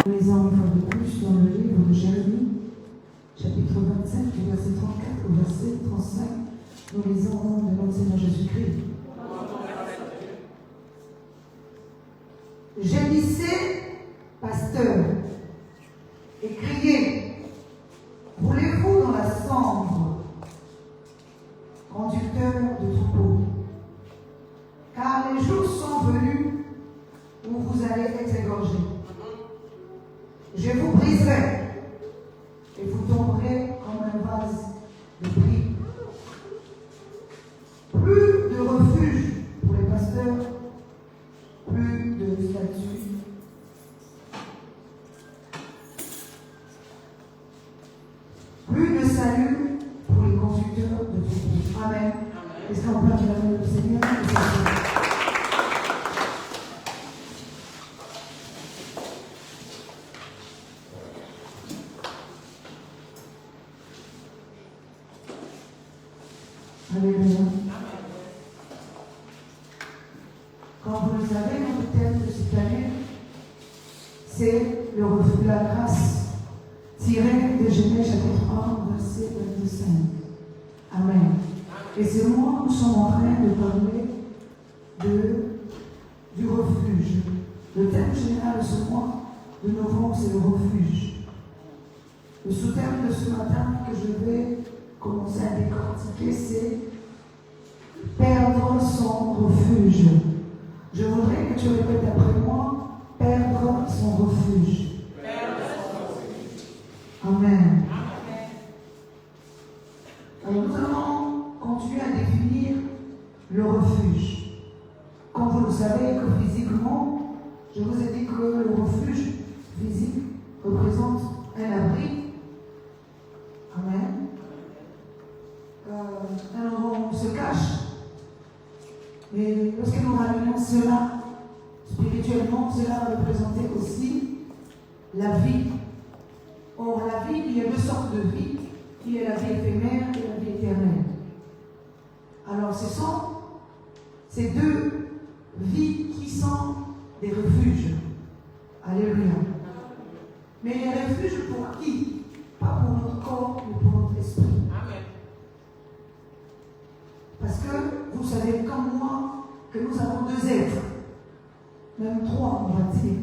Nous lisons une fois de plus dans le livre de Jérémie, chapitre 27, du verset 34 au verset 35. Nous lisons au nom de notre Seigneur Jésus-Christ. Gémissez, pasteur, et criez, roulez-vous dans la cendre, conducteur de troupeaux, car les jours sont venus où vous allez être égorgés. Je vous briserai et vous tomberez comme un vase de prix. Plus de refuge pour les pasteurs, plus de statues. Plus de salut pour les conducteurs de troupeaux. Amen. Est-ce qu'on peut acclamer le Seigneur? Alléluia. Comme vous le savez, notre thème de cette année, c'est le refus de la grâce, tiré de Genèse chapitre 1, verset 25. Amen. Et ce mois, nous sommes en train de parler du refuge. Le thème général de ce mois de novembre, c'est le refuge. Le sous-thème de ce matin que je vais commencer à décortiquer, c'est perdre son refuge. Je voudrais que tu répètes après moi, perdre son refuge. Amen. Alors nous allons continuer à définir le refuge. Comme vous le savez que physiquement, je vous ai dit que le refuge physique représente un abri. Amen. Alors on se cache. Mais lorsque nous ramenons cela, spirituellement, cela représentait aussi la vie. Or, la vie, il y a deux sortes de vie. Il y a la vie éphémère et la vie éternelle. Alors, ce sont ces deux vies qui sont des refuges. Alléluia. Mais les refuges pour qui? Pas pour notre corps, mais pour notre esprit. Amen. Parce que vous savez comme moi que nous avons deux êtres, même trois on va dire,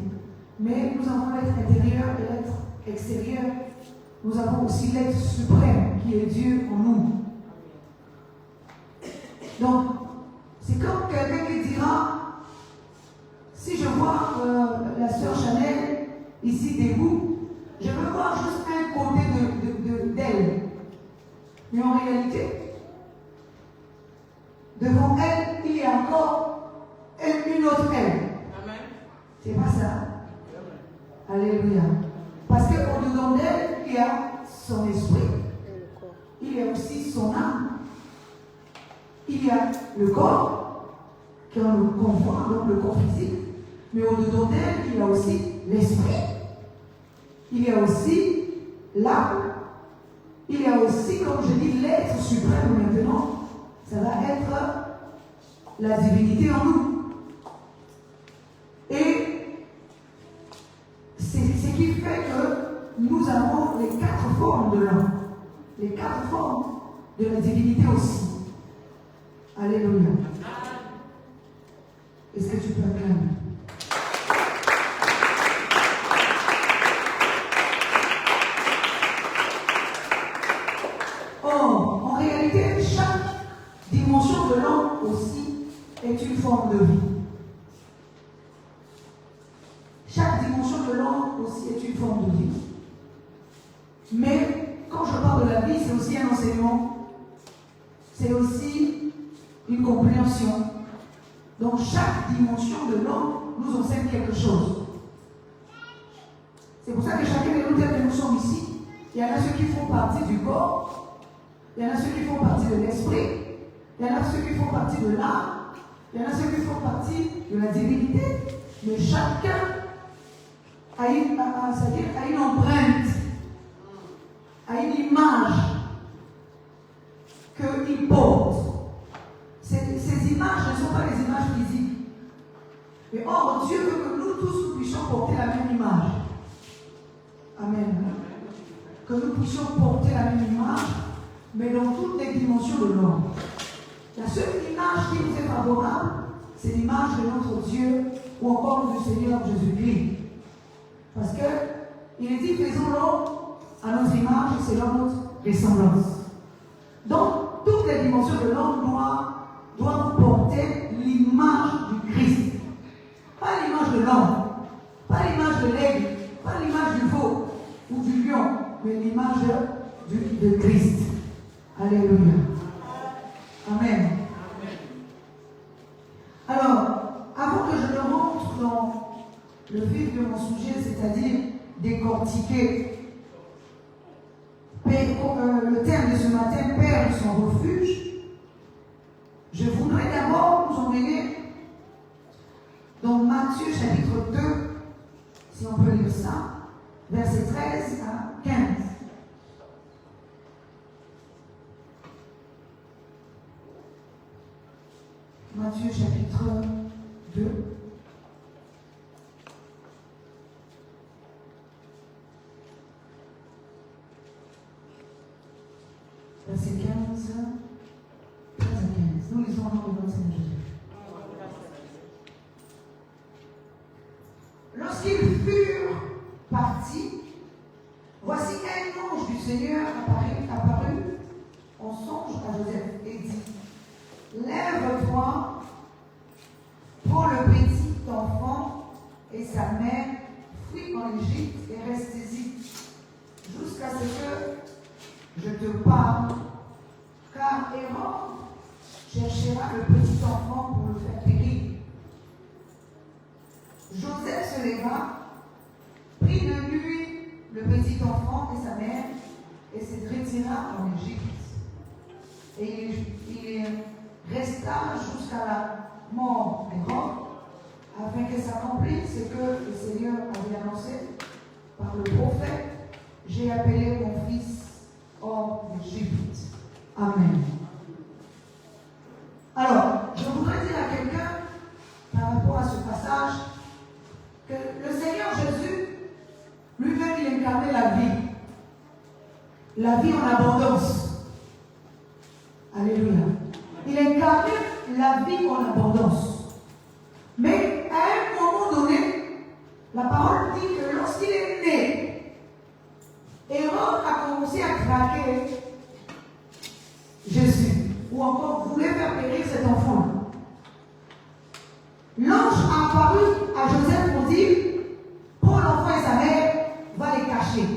mais nous avons l'être intérieur et l'être extérieur. Nous avons aussi l'être suprême qui est Dieu en nous. Donc, c'est comme quelqu'un qui dira, si je vois la sœur Chanel ici debout, je veux voir juste un côté d'elle. Mais en réalité, devant elle, il y a encore une autre elle. Amen. C'est pas ça. Alléluia. Parce qu'au-dedans d'elle, il y a son esprit. Il y a aussi son âme. Il y a le corps, qu'on voit, donc le corps physique. Mais au-dedans d'elle, il y a aussi l'esprit. Il y a aussi l'âme. Il y a aussi, comme je dis, l'être suprême maintenant. Ça va être la divinité en nous. Et c'est ce qui fait que nous avons les quatre formes de l'homme. Les quatre formes de la divinité aussi. Alléluia. Est-ce que tu peux acclamer? Or, en réalité, chaque dimension de l'homme aussi est une forme de vie. Chaque dimension de l'homme aussi est une forme de vie. Mais quand je parle de la vie, c'est aussi un enseignement, c'est aussi une compréhension. Donc chaque dimension de l'homme nous enseigne quelque chose. C'est pour ça que chacun de nous, tel que nous sommes ici, il y en a ceux qui font partie du corps, il y en a ceux qui font partie de l'esprit, il y en a ceux qui font partie de l'âme, il y en a ceux qui font partie de la divinité, mais chacun a une empreinte, a une image qu'il porte. Ces images ne sont pas les images physiques. Mais or, Dieu veut que nous tous puissions porter la même image. nous puissions porter la même image, mais dans toutes les dimensions de l'homme. La seule image qui nous est favorable, c'est l'image de notre Dieu ou encore du Seigneur Jésus-Christ. Parce qu'il est dit, faisons l'homme à notre image et selon notre ressemblance. Donc, toutes les dimensions de l'homme doivent porter l'image du Christ. Pas l'image de l'homme, pas l'image de l'aigle, pas l'image du veau ou du lion, mais l'image de Christ. Alléluia. Amen. Alors, avant que je ne rentre dans le vif de mon sujet, c'est-à-dire décortiquer le thème de ce matin, Père de son refuge, je voudrais d'abord nous emmener dans Matthieu chapitre 2, si on peut lire ça, versets 13 à 15. Matthieu chapitre 2. Verset 15, 13 à 15. Nous lisons dans le nom de Seigneur Jésus. Lorsqu'ils furent partis, voici un ange du Seigneur apparu en songe à Joseph et dit: Lève-toi, prends le petit enfant et sa mère, fuis en Égypte et restez-y, jusqu'à ce que je te parle, car Hérode cherchera le petit enfant pour le faire périr. Joseph se leva, prit de lui le petit enfant et sa mère, et se retira en Égypte. Et il resta jusqu'à la mort d'Hérode, afin que s'accomplisse ce que le Seigneur avait annoncé par le prophète: j'ai appelé mon fils hors d'Égypte. Amen. Alors, je voudrais dire à quelqu'un, par rapport à ce passage, que le Seigneur Jésus, lui-même, il incarnait la vie en abondance. Alléluia. Il incarnait la vie en abondance. Mais à un moment donné, la parole dit que lorsqu'il est né, Hérode a commencé à traquer Jésus, ou encore voulait faire périr cet enfant. L'ange a apparu à Joseph pour dire: prends l'enfant et sa mère, va les cacher.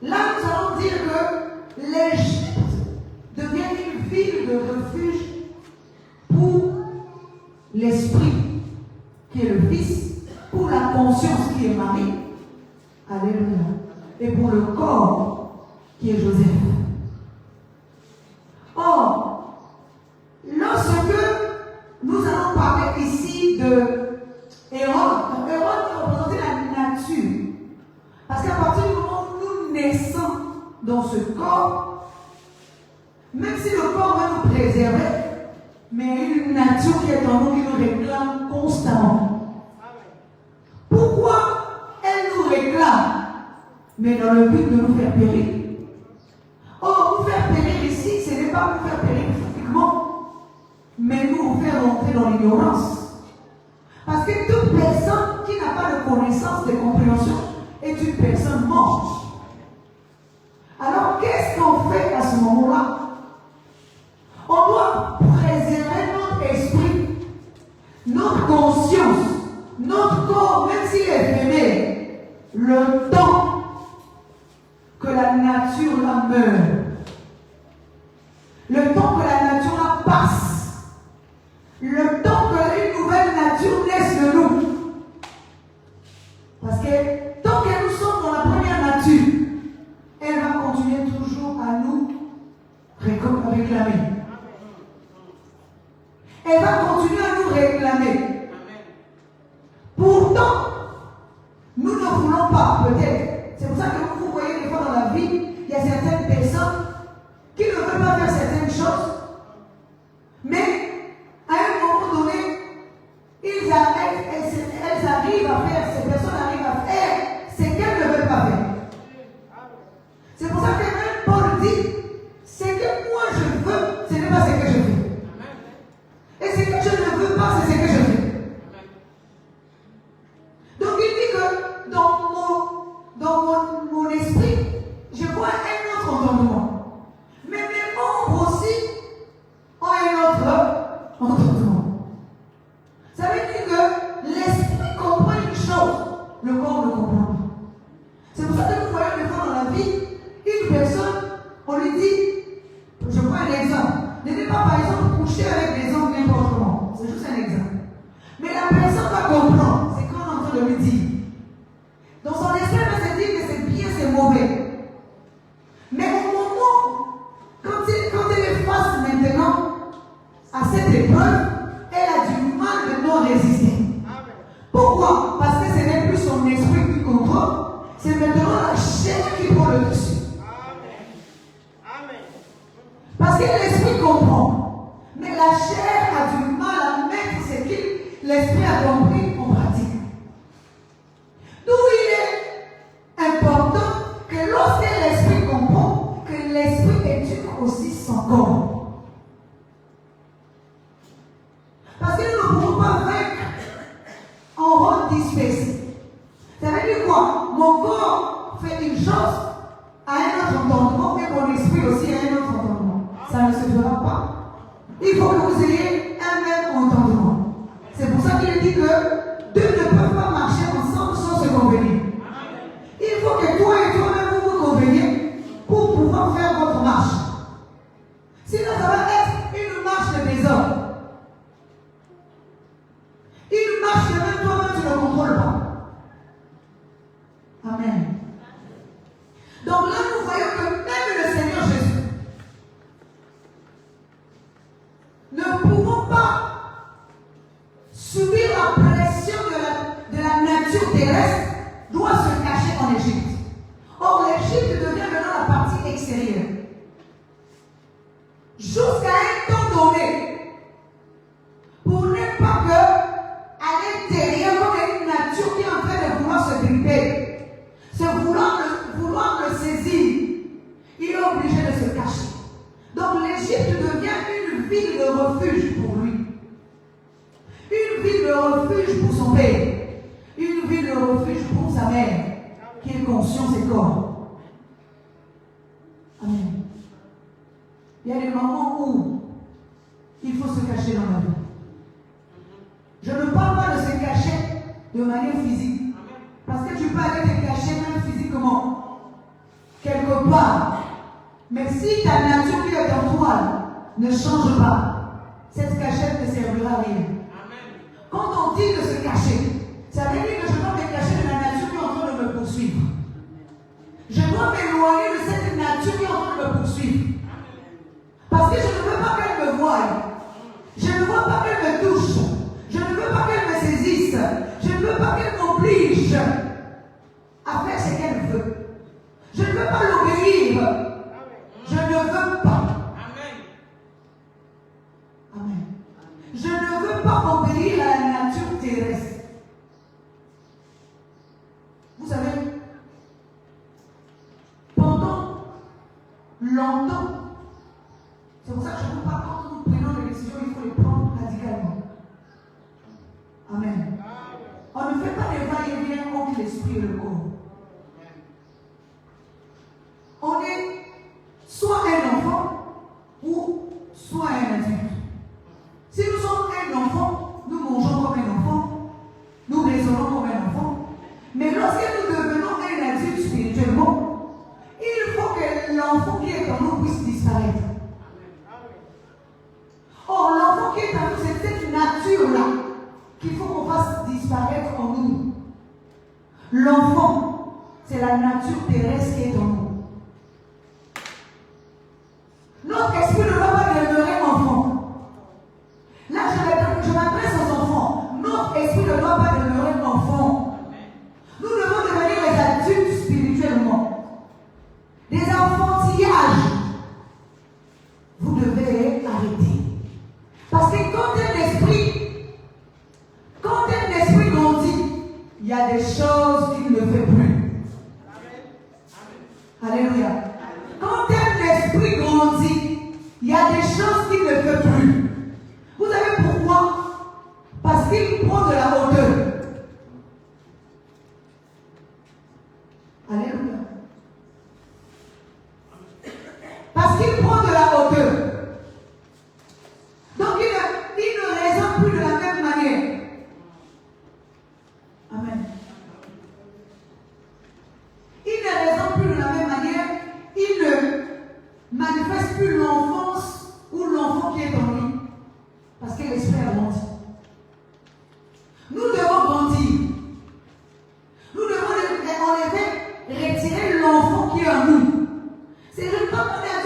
Là, nous allons dire que l'Égypte devient une ville de refuge pour l'esprit qui est le Fils, pour la conscience qui est Marie, alléluia, et pour le corps qui est Joseph. Or, lorsque nous allons parler ici de Hérode représentait la nature. Parce qu'à partir du moment où nous naissons dans ce corps, même si le corps va nous préserver, mais il y a une nature qui est en nous qui nous réclame constamment. Pourquoi elle nous réclame? Mais dans le but de nous faire périr. Or, nous faire périr ici, ce n'est pas nous faire périr physiquement, mais nous faire rentrer dans l'ignorance. Parce que toute personne qui n'a pas de connaissance, de compréhension, est une personne morte. Alors, qu'est-ce qu'on fait à ce moment-là? On doit préserver notre esprit, notre conscience, notre corps, même s'il est éphémère, le temps que la nature la meurt, le temps que la nature la passe, le temps que une nouvelle nature naisse de nous. Parce que tant que nous sommes dans la première nature, elle va continuer toujours à nous réclamer. Elle va continuer à nous réclamer. Pourtant, nous ne voulons pas, peut-être. C'est pour ça que vous voyez des fois dans la vie, il y a certaines personnes qui ne veulent pas faire certaines choses, mais à un moment donné, elles arrivent à faire, ces personnes arrivent à faire ce qu'elles ne veulent pas faire. le corps ne comprend pas. C'est pour ça que nous voyons des fois dans la vie, une personne, on lui dit, je prends un exemple, n'allez pas par exemple coucher avec des hommes n'importe comment. C'est juste un exemple. Mais la personne va comprendre, c'est quand on est en train de lui dire. Dans son esprit, elle va se dire que c'est bien, c'est mauvais. Mais au moment, quand elle est face maintenant à cette épreuve, elle a du mal de non résister. Pourquoi? Parce que ce n'est plus son esprit qui contrôle, c'est maintenant la chair qui prend le dessus. Parce que l'esprit comprend, mais la chair a du mal à mettre ce que l'esprit a compris en pratique. D'où il est important que lorsque l'esprit comprend, que l'esprit éduque aussi son corps. Parce que nous ne pouvons pas vaincre en rôle dispersé. Ça veut dire quoi? Mon corps fait une chose à un autre entendement et mon esprit aussi à un autre entendement. Ça ne se fera pas. Il faut que vous ayez un même entendement. C'est pour ça qu'il dit que deux ne peuvent pas marcher ensemble sans se convenir. Il faut que toi et toi-même vous vous conveniez pour pouvoir faire votre marche. Sinon, ça va être une marche de désordre. Une marche que même toi-même tu ne contrôles pas. Amen. Donc là, nous voyons que même le Seigneur Jésus ne pouvant pas subir la pression de la nature terrestre, doit se cacher en Égypte. Or, l'Égypte devient maintenant la partie extérieure. Jusqu'à un temps donné, pour ne pas que à l'intérieur, il y a une nature qui est en train de vouloir se gripper, vouloir le saisir, il est obligé de se cacher. Donc l'Égypte devient une ville de refuge pour lui. Une ville de refuge pour son père. Une ville de refuge pour sa mère, qui est conscient de ses corps. Amen. Il y a des moments où il faut se cacher dans la vie. Je ne parle pas de se cacher de manière physique. Parce que tu peux aller te cacher même physiquement, quelque part. Mais si ta nature qui est en toi ne change pas, cette cachette ne servira à rien. Quand on dit de se cacher, ça veut dire que je dois me cacher de la nature qui est en train de me poursuivre. Je dois m'éloigner de cette nature qui est en train de me poursuivre. Parce que je ne veux pas qu'elle me voie. Je ne veux pas qu'elle me touche. Je ne veux pas qu'elle me saisisse. Je ne veux pas qu'elle m'oblige à faire ce qu'elle veut. Je ne veux pas l'obéir. Je ne veux pas. Amen. Je ne veux pas obéir à la nature terrestre. Vous savez, pendant longtemps, c'est pour ça que je ne veux pas, quand nous prenons des décisions, il faut les prendre radicalement. Amen. On ne fait pas des va-et-vient entre l'esprit et le corps. On est soit un enfant ou soit un adulte. Si nous sommes un enfant, nous mangeons comme un enfant, nous raisonnons comme un enfant. Mais lorsque nous devenons un adulte spirituellement, il faut que l'enfant qui est en nous puisse disparaître. Or, l'enfant qui est en nous, c'est cette nature-là qu'il faut qu'on fasse disparaître en nous. L'enfant, c'est la nature terrestre qui est en nous. Notre esprit ne va pas demeurer enfant. Là, je m'adresse aux enfants. Notre esprit ne doit pas demeurer enfant. Nous devons devenir des adultes spirituellement. Des enfantillages. Vous devez arrêter. Parce que quand un esprit grandit, il y a des choses qu'il ne fait plus.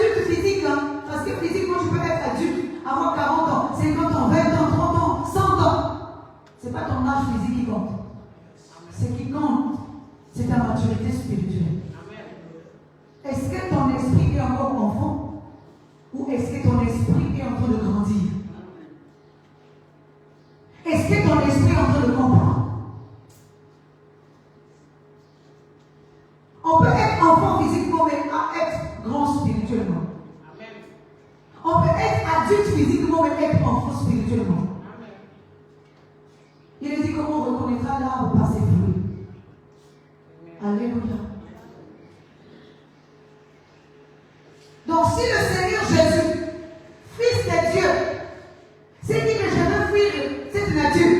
adulte physique, hein, parce que physiquement, tu peux être adulte, avoir 40 ans, 50 ans, 20 ans, 30 ans, 100 ans. Ce n'est pas ton âge physique qui compte. Ce qui compte, c'est ta maturité spirituelle. Est-ce que ton esprit est encore enfant? Ou est-ce que ton esprit est en train de grandir? Est-ce que ton esprit est en train de comprendre? On peut être enfant physiquement, mais être grand spirituellement. On peut être adulte physiquement, mais être enfant spirituellement. Il a dit comment on reconnaîtra l'arbre par ses fruits. Alléluia. Donc si le Seigneur Jésus, Fils de Dieu, s'est dit que je veux fuir cette nature,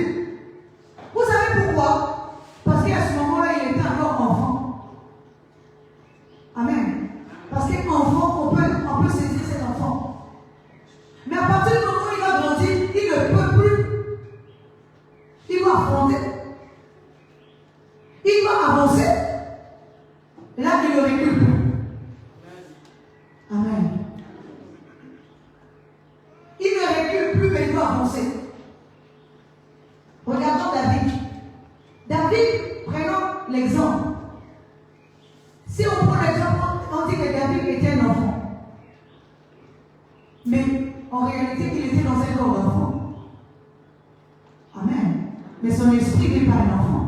vous savez pourquoi? Parce qu'à ce moment-là, il était encore enfant. Amen. Parce qu'enfant, on peut saisir cet enfant. Mais à partir du moment où il va grandir, il ne peut plus. Il va affronter. Il va avancer. Là, il ne recule plus. Amen. Il ne recule plus, mais il doit avancer. Regardons David. David, prenons l'exemple. Si on prend l'exemple, on dit que David était un enfant. Mais en réalité, il était dans un corps d'enfant. Amen. Mais son esprit n'est pas un enfant.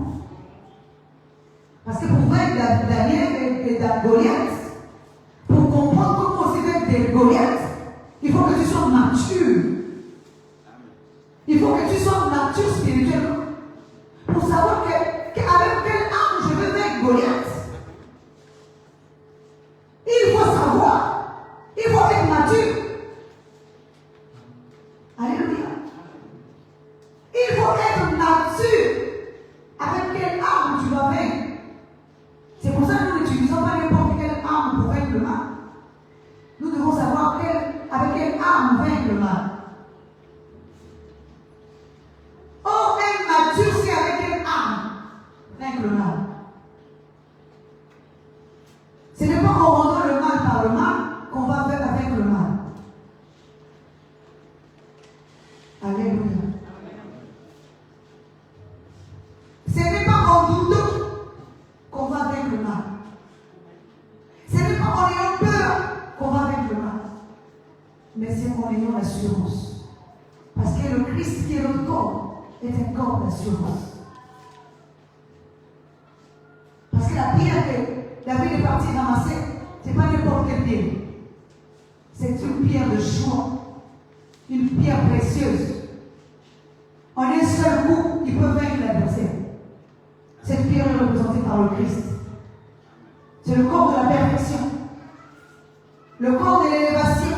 Parce que pour vaincre Daniel et Goliath, pour comprendre comment c'est vaincre des Goliath, il faut que tu sois mature. Il faut que tu sois mature spirituellement. Pour savoir qu'avec quelle arme je veux vaincre Goliath. Il faut savoir. Il faut être mature. Alléluia. Il faut être mature. Avec quelle arme tu vas vaincre. C'est pour ça que nous n'utilisons pas n'importe quelle arme pour vaincre le mal. Nous devons savoir avec quelle arme vaincre le mal. Or, être mature, c'est avec quelle arme vaincre le mal. Ce n'est pas en rendant le mal par le mal qu'on va vaincre le mal. Alléluia. Ce n'est pas en doutant qu'on va vaincre le mal. Ce n'est pas en ayant peur qu'on va vaincre le mal. Mais c'est en ayant l'assurance. Parce que le Christ qui est notre corps est un corps d'assurance. Parce que la pierre que David est parti ramasser, ce n'est pas n'importe quelle pierre. C'est une pierre de choix. Une pierre précieuse. En un seul coup, il peut vaincre l'adversaire. Cette pierre est représentée par le Christ. C'est le corps de la perfection. Le corps de l'élévation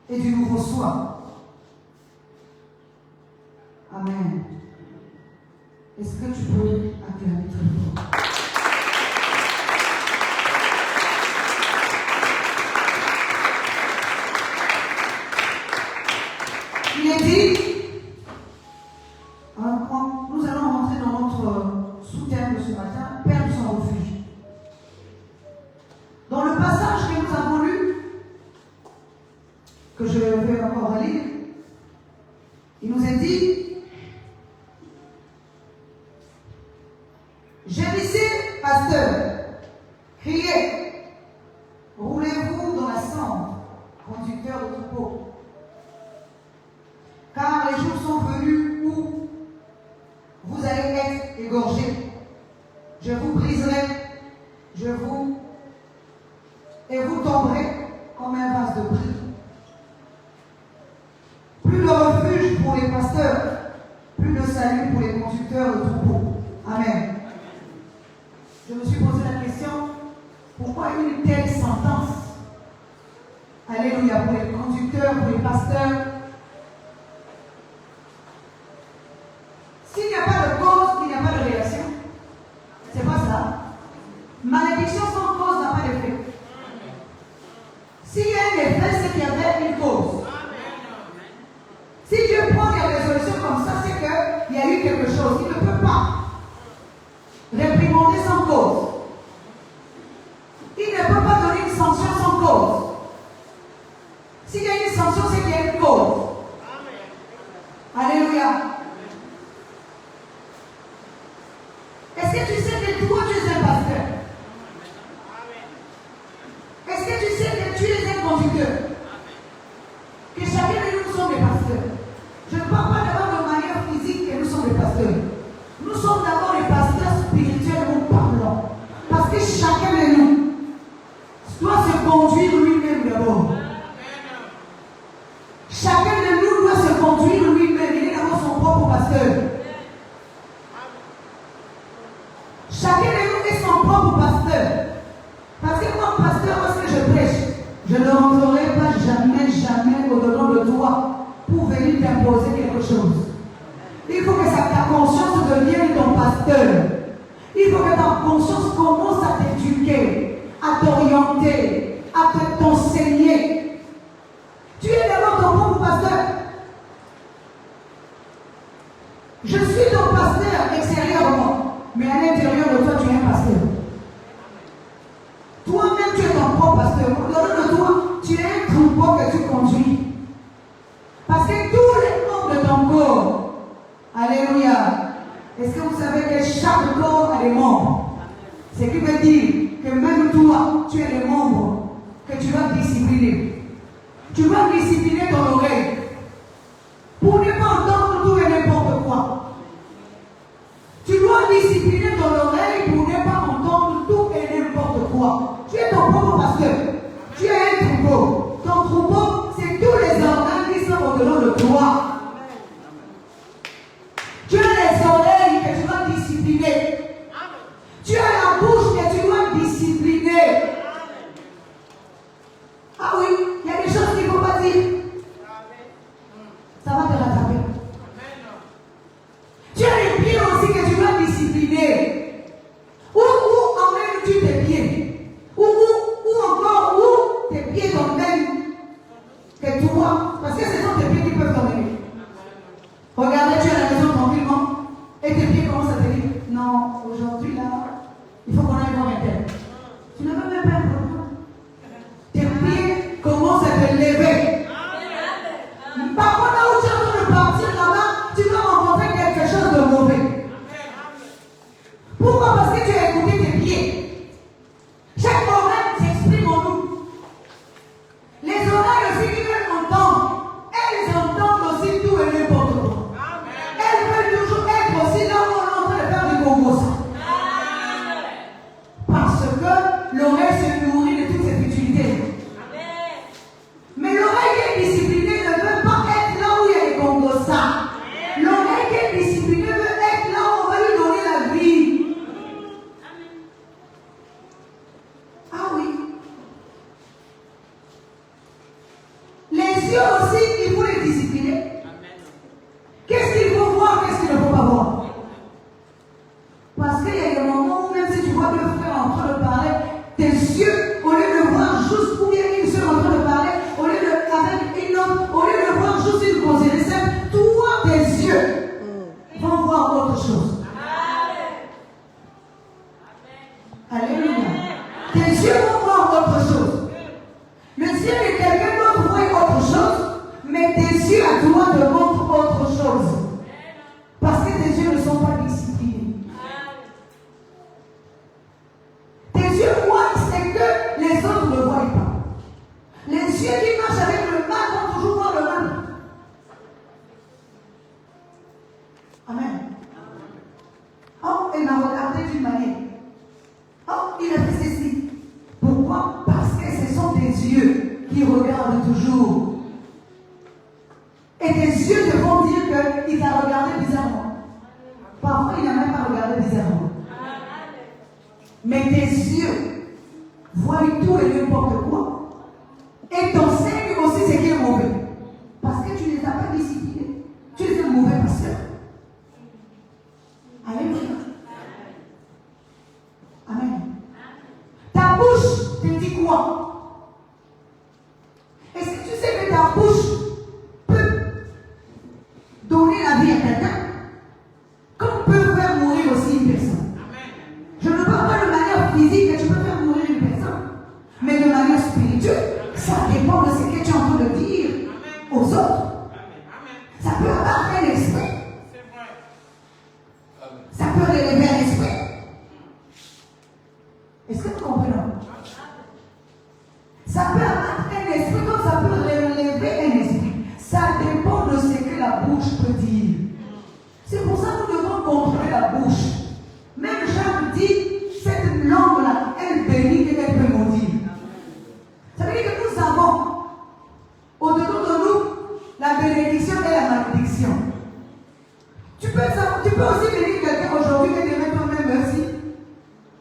et du nouveau soi. Amen. Est-ce que tu peux acclamer très fort? Il est dit, nous allons rentrer dans notre sous-thème de ce matin, perdre son refuge. Dans le passage que nous avons lu, que je vais encore lire, il nous est dit, gémissez, pasteur, criez, roulez-vous dans la cendre, conducteur de troupeau. Car les jours sont venus où vous allez être égorgés. Je vous briserai, et vous tomberez comme un vase de prix. Plus de refuge pour les pasteurs, plus de salut pour les conducteurs de troupeaux. Amen. Je me suis posé la question, pourquoi une telle sentence? Alléluia, pour les conducteurs, pour les pasteurs. S'il n'y a pas de cause, il n'y a pas de réaction. C'est pas ça. Malédiction sans cause n'a pas d'effet. S'il y a un effet, c'est qu'il y avait une cause. Si Dieu prend des résolutions comme ça, c'est qu'il y a eu quelque chose. Il ne peut pas réprimander sans cause. Il ne peut pas donner une sanction conduire lui-même d'abord. Chacun de nous doit se conduire lui-même. Il est d'abord son propre pasteur. Chacun de nous est son propre pasteur. Parce que moi, pasteur, lorsque je prêche, je ne rentrerai pas jamais au-dedans de toi pour venir t'imposer quelque chose. Il faut que ta conscience devienne ton pasteur. Il faut que ta conscience commence à t'éduquer, à t'orienter, à t'enseigner. Tu es d'abord ton propre pasteur. Je suis ton pasteur extérieurement, mais à l'intérieur de toi, tu es un pasteur. Toi-même, tu es ton propre pasteur. Au-delà de toi, tu es un troupeau que tu conduis. Parce que tous les membres de ton corps, alléluia, est-ce que vous savez que chaque corps a des membres? Ce qui veut dire que même toi, tu es les membres que tu vas discipliner. Tu vas discipliner ton oreille pour ne pas entendre tout et n'importe quoi. Tu dois discipliner ton oreille pour ne pas entendre tout et n'importe quoi. Tu es ton propre pasteur. Tu es un troupeau. Ton troupeau, c'est tous les organes qui sont au-delà de toi. Tu as les oreilles que tu dois discipliner. Tu as la bouche que tu dois discipliner. Ah oui, il y a des choses qu'il ne faut pas dire. Ça va te rattraper. Tu as les pieds aussi que tu dois discipliner. Où emmènes-tu tes pieds? Où encore, où tes pieds t'emmènent que toi? Parce que ce sont tes pieds qui peuvent t'emmener. Regardez, tu es à la maison tranquillement et tes pieds commencent à te dire non, aujourd'hui là, il faut qu'on aille voir un tel. Tu ne veux même pas un problème. Tes pieds commencent à te lever. Par contre, là où tu es en train de partir là-bas, tu vas rencontrer quelque chose de mauvais. Pourquoi? Parce que tu as écouté tes pieds. Chaque oreille s'exprime en nous. Les oreilles aussi qui veulent entendre, elles entendent aussi tout et n'importe quoi. Elles veulent toujours être aussi là où on est en train de faire du Congo. Parce que l'oreille se nourrit de toutes ces futilités. Mais l'oreille qui est disciplinée ne veut pas être là où il y a les Congosa. L'oreille qui est disciplinée veut être là où on va lui donner la vie. Ah oui. Les yeux aussi, il faut les discipliner. Qu'est-ce qu'il faut voir, qu'est-ce qu'il ne faut pas voir? Parce qu'il y a des moments où même si tu vois deux frères en train de parler, tes yeux, au lieu de voir juste où il y a une seule en train de parler, au lieu de avec une autre, au lieu de voir juste une causerie simple, toi, tes yeux vont voir autre chose. Alléluia. Tes yeux vont voir autre chose. Le ciel de quelqu'un d'autre voit autre chose, mais tes yeux à toi te montrent autre chose. Parce que tes yeux ne sont pas disciplinés. Tes yeux voient ce que les autres ne voient pas. Les yeux qui marchent avec le mal vont toujours voir le mal. Amen. Oh, il m'a regardé d'une manière. Oh, il a fait ceci. Pourquoi? Parce que ce sont tes yeux qui regardent toujours. Et tes yeux te vont dire qu'il t'a regardé bizarrement. Parfois, il n'a même pas regardé bizarrement. Mais tes yeux voient tout et n'importe quoi. Et t'enseignent aussi ce qui est mauvais. Parce que tu ne les as pas disciplinés. Tu es un mauvais pasteur. Alléluia. Amen. Ta bouche te dit quoi? Est-ce que tu sais que ta bouche peut donner la vie à quelqu'un? Comme peut faire mourir aussi une personne. Je ne parle pas de manière physique que tu peux faire mourir une personne, mais de manière spirituelle. Ça dépend de ce que tu es en train de dire aux autres. Ça peut avoir un esprit. Ça peut relever un esprit. Est-ce que vous comprenez? Ça peut avoir un esprit comme ça peut relever un esprit. Ça dépend de ce que la bouche peut dire. C'est pour ça que nous devons contrôler la bouche. Même Jacques dit, cette langue-là, elle bénit et elle peut maudire. Ça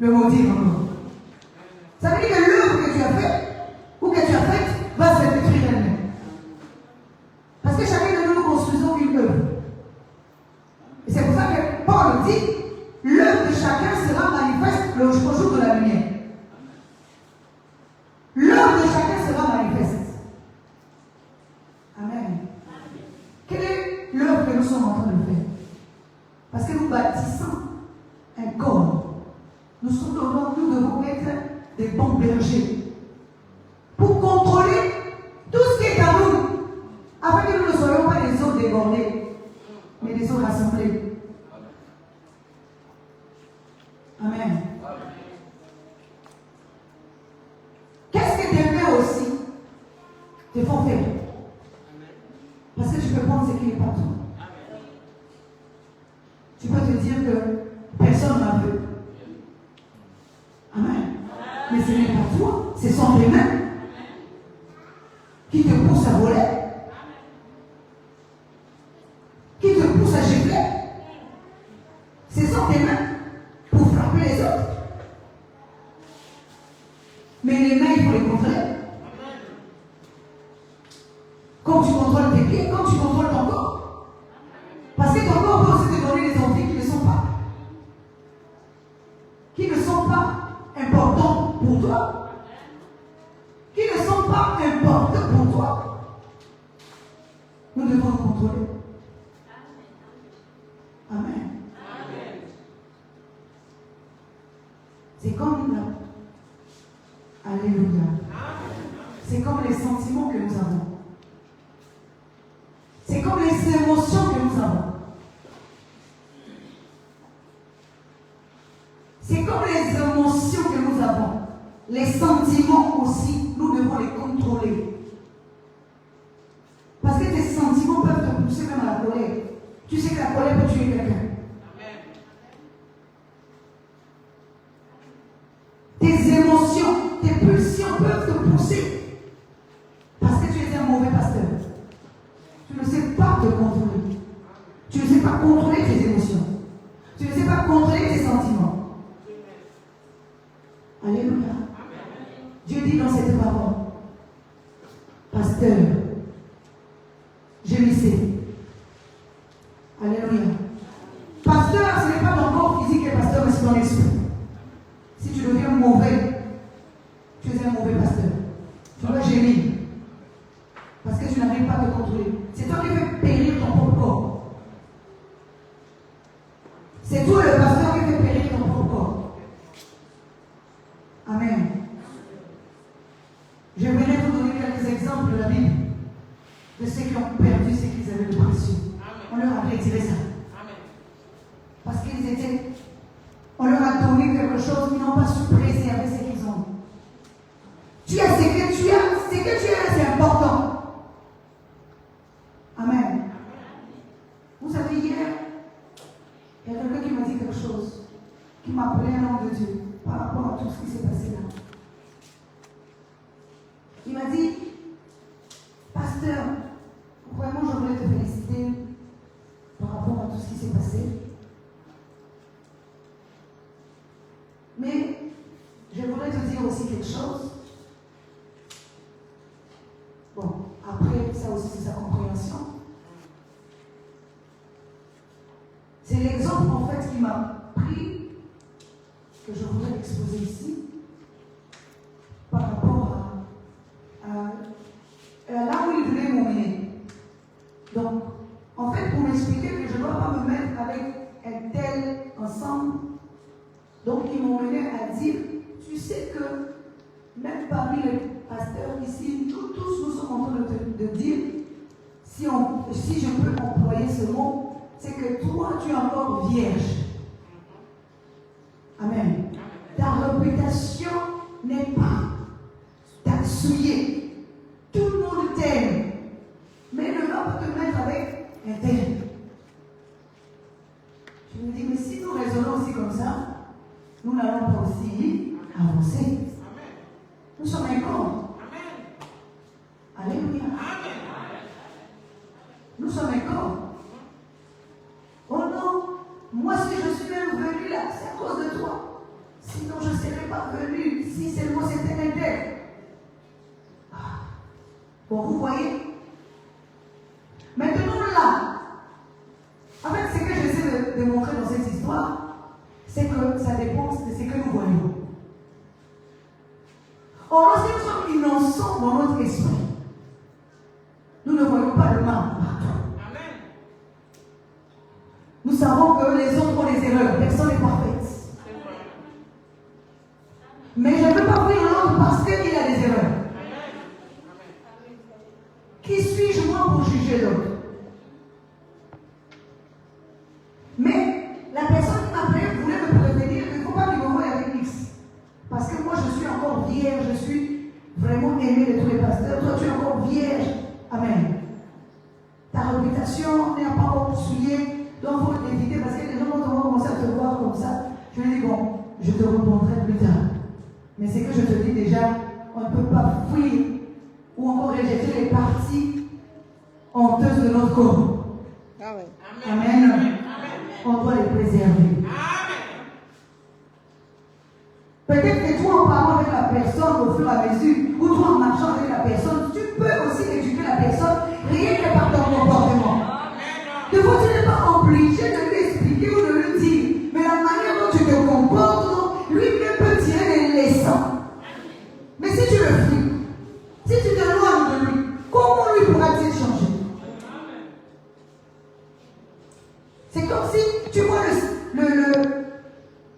le maudire encore. Ça veut dire que l'œuvre que tu as faite, ou que tu as faite, va se détruire elle-même. Parce que chacun de nous, nous construisons une œuvre. Et c'est pour ça que Paul dit, l'œuvre de chacun sera manifeste au jour de la lumière. L'œuvre de chacun sera manifeste. Amen. Quelle est l'œuvre que nous sommes en train de faire? Parce que nous bâtissons un corps. Nous devons être des bons bergers pour contrôler tout ce qui est à nous, afin que nous ne soyons pas des eaux débordées, mais des eaux rassemblées. Amen. Qu'est-ce que tu aimes aussi? Tu faut faire. Parce que tu peux prendre ce qui est partout. Tu peux te dire que personne ne m'a vu. Amen. Mais ce n'est pas toi, ce sont tes mains qui te poussent à voler, qui te poussent à gifler. Ce sont tes mains pour frapper les autres. Mais les mains, il faut les contrôler. Comme tu contrôles tes pieds, comme tu contrôles ton corps. Parce que ton corps peut aussi te donner des envies qui ne sont pas importants pour toi. Qui ne sont pas importants pour toi. Nous devons nous contrôler. Amen. C'est comme la... Alléluia. C'est comme les sentiments que nous avons. C'est comme les émotions que nous avons. C'est comme les émotions que nous avons. Les sentiments aussi, nous devons les contrôler. Parce que tes sentiments peuvent te pousser même à la colère. Tu sais que la colère peut tuer quelqu'un. Tes émotions, tes pulsions peuvent te pousser. Parce que tu es un mauvais pasteur. Tu ne sais pas te contrôler. Tu ne sais pas contrôler tes émotions. Tu ne sais pas contrôler tes sentiments. Alléluia. Dieu dit dans cette parole, pasteur, gémissez. Alléluia. Pasteur, ce n'est pas ton corps physique qui est pasteur, mais c'est ton esprit. Si tu deviens mauvais, tu es un mauvais pasteur. Tu dois gémir. Parce que tu n'arrives pas à te contrôler. C'est toi qui fais périr ton propre corps. C'est toi le pasteur qui fait périr ton propre corps. Amen. J'aimerais vous donner quelques exemples de la Bible de ceux qui ont perdu ce qu'ils avaient de précieux. On leur a retiré ça. Parce qu'ils étaient... On leur a donné quelque chose, ils n'ont pas su préserver ce qu'ils ont. Tu as ce que tu as, c'est important. Amen. Vous savez, hier, il y a quelqu'un qui m'a dit quelque chose, qui m'a appelé un homme de Dieu par rapport à tout ce qui s'est passé là. Il m'a dit, pasteur, vraiment je voulais te féliciter par rapport à tout ce qui s'est passé. Mais je voudrais te dire aussi quelque chose. Bon, après, ça aussi c'est sa compréhension. C'est l'exemple en fait qui m'a pris, que je voudrais exposer ici, par rapport à là où il voulait m'emmener. Donc, en fait, pour m'expliquer que je ne dois pas me mettre avec un tel ensemble, donc ils m'ont mené à dire, tu sais que même parmi les pasteurs ici, nous tous nous sommes en train de dire, si je peux employer ce mot, c'est que toi tu es encore vierge. Amen. Ta réputation n'est pas souillée. Tout le monde t'aime. Mais le Lord peut te mettre avec un tel. Je me dis, mais si nous raisonnons aussi comme ça, nous n'allons pas aussi avancer. Nous sommes un corps. Alléluia. Nous sommes un corps. Oh non, moi si je suis même venu là, c'est à cause de toi. Sinon, je ne serais pas venu. Si seulement c'était un tel. Bon, vous voyez? Maintenant, là, en fait, ce que j'essaie de montrer dans cette histoire, c'est que ça dépend de ce que nous voyons. Or, lorsque nous sommes innocents dans notre esprit, nous ne voyons pas le mal partout. Nous savons que les autres ont des erreurs, personne n'est parfaite. Mais je ne peux pas fuir l'autre parce qu'il a des erreurs. Qui suis-je moi pour juger l'autre? Mais la personne qui m'a appelé voulait me prévenir qu'il ne faut pas que je me voie avec X. Parce que moi je suis encore vierge, je suis vraiment aimée de tous les pasteurs. Toi tu es encore vierge. Amen. Ta réputation n'est pas encore souillée. Donc il faut éviter parce que les gens vont commencer à te voir comme ça. Je lui dis bon, je te répondrai plus tard. Mais c'est que je te dis déjà, on ne peut pas fuir ou encore rejeter les parties honteuses de notre corps. Amen. Amen. Amen. On doit les préserver. Peut-être que toi, en parlant avec la personne au fur et à mesure, ou toi en marchant avec la personne, tu peux aussi éduquer la personne rien que par ton comportement. Des fois, tu n'es pas obligé de lui expliquer ou de lui dire, mais la manière dont tu te comportes, lui-même peut tirer les leçons. Mais si tu le fuis, si tu t'éloignes de lui, comment lui pourra-t-il changer? C'est comme si tu vois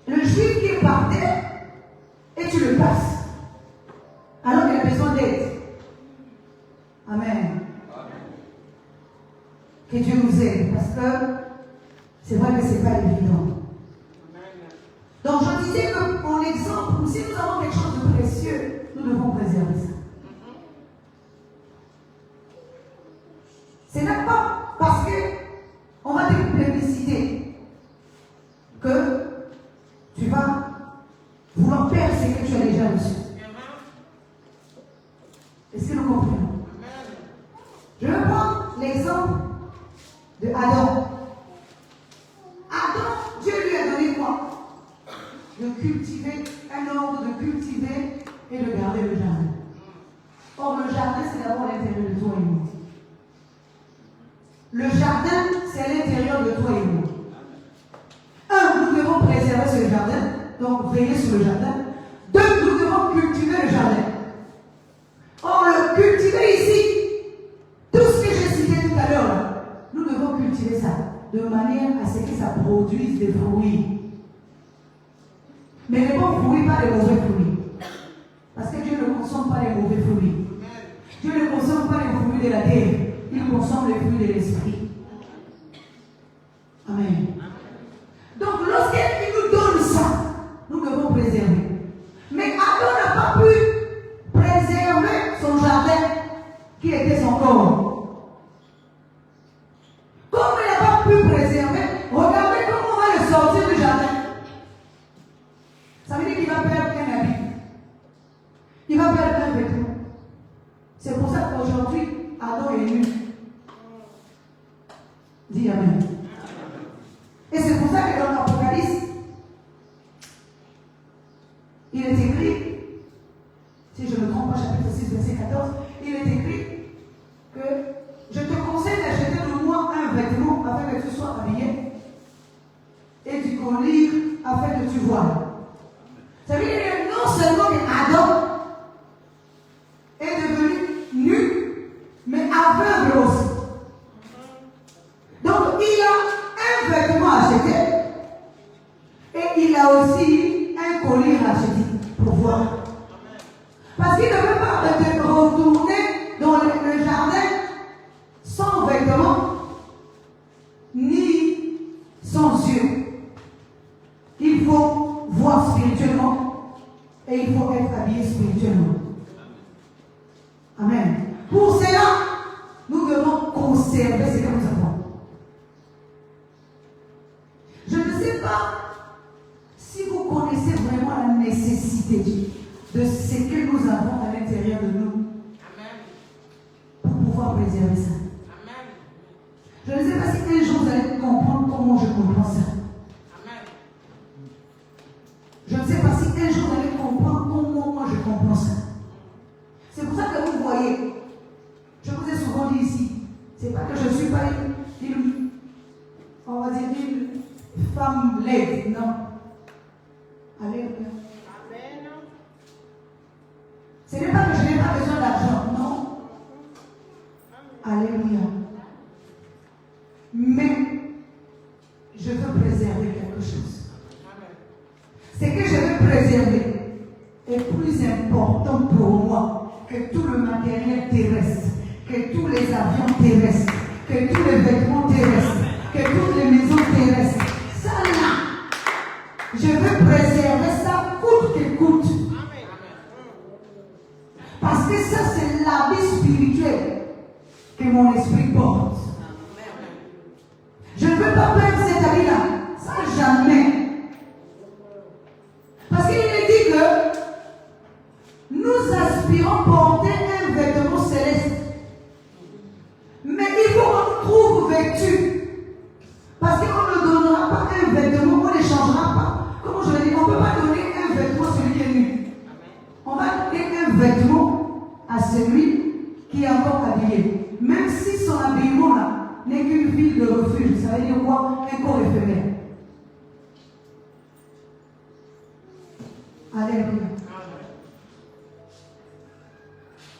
le juif qui est par terre et tu le passes. Alors qu'il a besoin d'aide. Amen. Que Dieu nous aide parce que c'est vrai que ce n'est pas évident. Donc je disais que mon exemple, si nous avons quelque chose de précieux, nous devons préserver ça. Ce n'est pas parce qu'on va te plébisciter que tu vas vouloir perdre ce que tu as déjà reçu. Est-ce que nous comprenons? Je vais prendre l'exemple de Adam. Adam, Dieu lui a donné quoi? De cultiver, un ordre de cultiver et de garder le jardin. Or, le jardin, c'est d'abord l'intérieur de toi et moi. Le jardin, c'est l'intérieur de toi et moi. Nous devons préserver ce jardin, donc veiller sur le jardin. Deux, nous devons cultiver le jardin. Or, le cultiver ici, tout ce que j'ai cité tout à l'heure, là, nous devons cultiver ça de manière à ce que ça produise des fruits. Mais les bons fruits, pas les mauvais fruits. Parce que Dieu ne consomme pas les mauvais fruits. Dieu ne consomme pas les fruits de la terre. Il consomme les fruits de l'esprit. Amen. Donc, lorsqu'il nous donne ça, nous devons préserver. Mais Adam n'a pas pu préserver son jardin, qui était son corps. Comme il n'a pas pu préserver, regardez comment on va le sortir du jardin. Ça veut dire qu'il va perdre un habit. Il va perdre un vêtement. C'est pour ça qu'aujourd'hui, Adam est nu. Dis Amen. Et c'est pour ça que dans l'Apocalypse, il est écrit, si je ne me trompe pas, chapitre 6, verset 14, il est écrit que je te conseille d'acheter de moi un vêtement afin que tu sois habillé et du collier afin que tu vois. Ça veut dire que non seulement Adam est devenu nu, mais aveugle aussi. Donc il a un vêtement acheté et il a aussi un collier acheté pour voir. Parce qu'il ne peut pas retourner dans le jardin sans vêtements ni sans yeux. Il faut voir spirituellement et il faut être habillé spirituellement. Amen. Pour cela, nous devons conserver ce que nous avons. Je ne sais pas si vous connaissez vraiment la nécessité de ce que nous avons à l'intérieur de nous. Pour pouvoir préserver ça. Je ne sais pas si un jour vous allez comprendre comment je comprends ça. Je ne sais pas si comprend ça. C'est pour ça que vous voyez, je vous ai souvent dit ici, c'est pas que je ne suis pas on va dire une femme laide, non. Alléluia. Amen. Ce n'est pas que je n'ai pas besoin d'argent, non. Alléluia. Mais je veux préserver quelque chose. Ce que je veux préserver est plus important pour moi que tout le matériel terrestre, que tous les avions terrestres, que tous les vêtements terrestres, que toutes les maisons terrestres. Ça là, je veux préserver ça coûte que coûte. Parce que ça, c'est la vie spirituelle que mon esprit porte. Je ne veux pas perdre cette vie-là. Ça, jamais. Parce qu'il est dit que nous aspirons porter un vêtement céleste. Mais il faut qu'on nous trouve vêtus. Parce qu'on ne donnera pas un vêtement, on ne changera pas. Comme je l'ai dit, on ne peut pas donner un vêtement à celui qui est nu. On va donner un vêtement à celui qui est encore habillé. Même si son habillement là n'est qu'une ville de refuge, ça veut dire quoi? Un corps éphémère. Alléluia.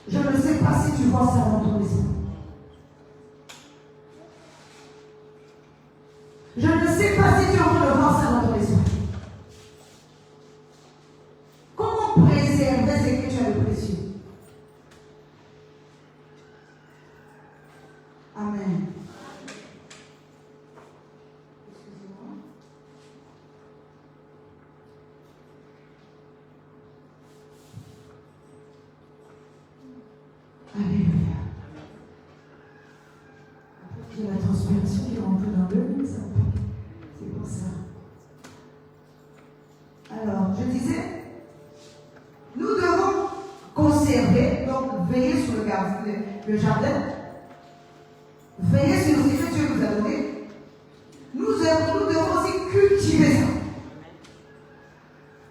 Je ne sais pas si tu vois ça dans ton esprit. Je ne sais pas si tu es en train de voir ça dans ton esprit. Comment préserver ce que tu as de précieux? Amen. Excusez-moi. Alléluia. J'ai la transpiration qui est rentrée dans le ça pique. C'est pour ça. Alors, je disais, nous devons conserver, donc veiller sur le jardin, veiller sur ce que Dieu nous a donné. Nous devons aussi cultiver ça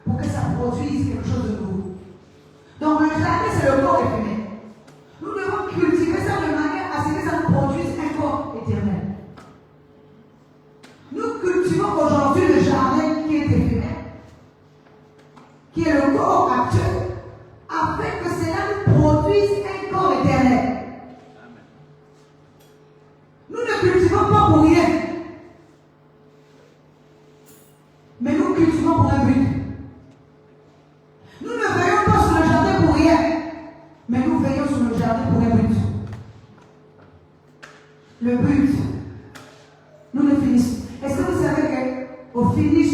pour que ça produise quelque chose de nouveau. Donc, le jardin, c'est le corps éphémère. Nous devons cultiver ça de manière à ce que ça nous produise un corps éternel. Nous cultivons aujourd'hui le jardin qui est éphémère, qui est le corps actuel, afin que cela nous produise un corps éternel. Nous ne cultivons pas pour rien, mais nous cultivons pour un but. Nous ne veillons pas sur le jardin pour rien, mais nous veillons sur le jardin pour un but. Le but, nous le finissons. Est-ce que vous savez qu'au finish,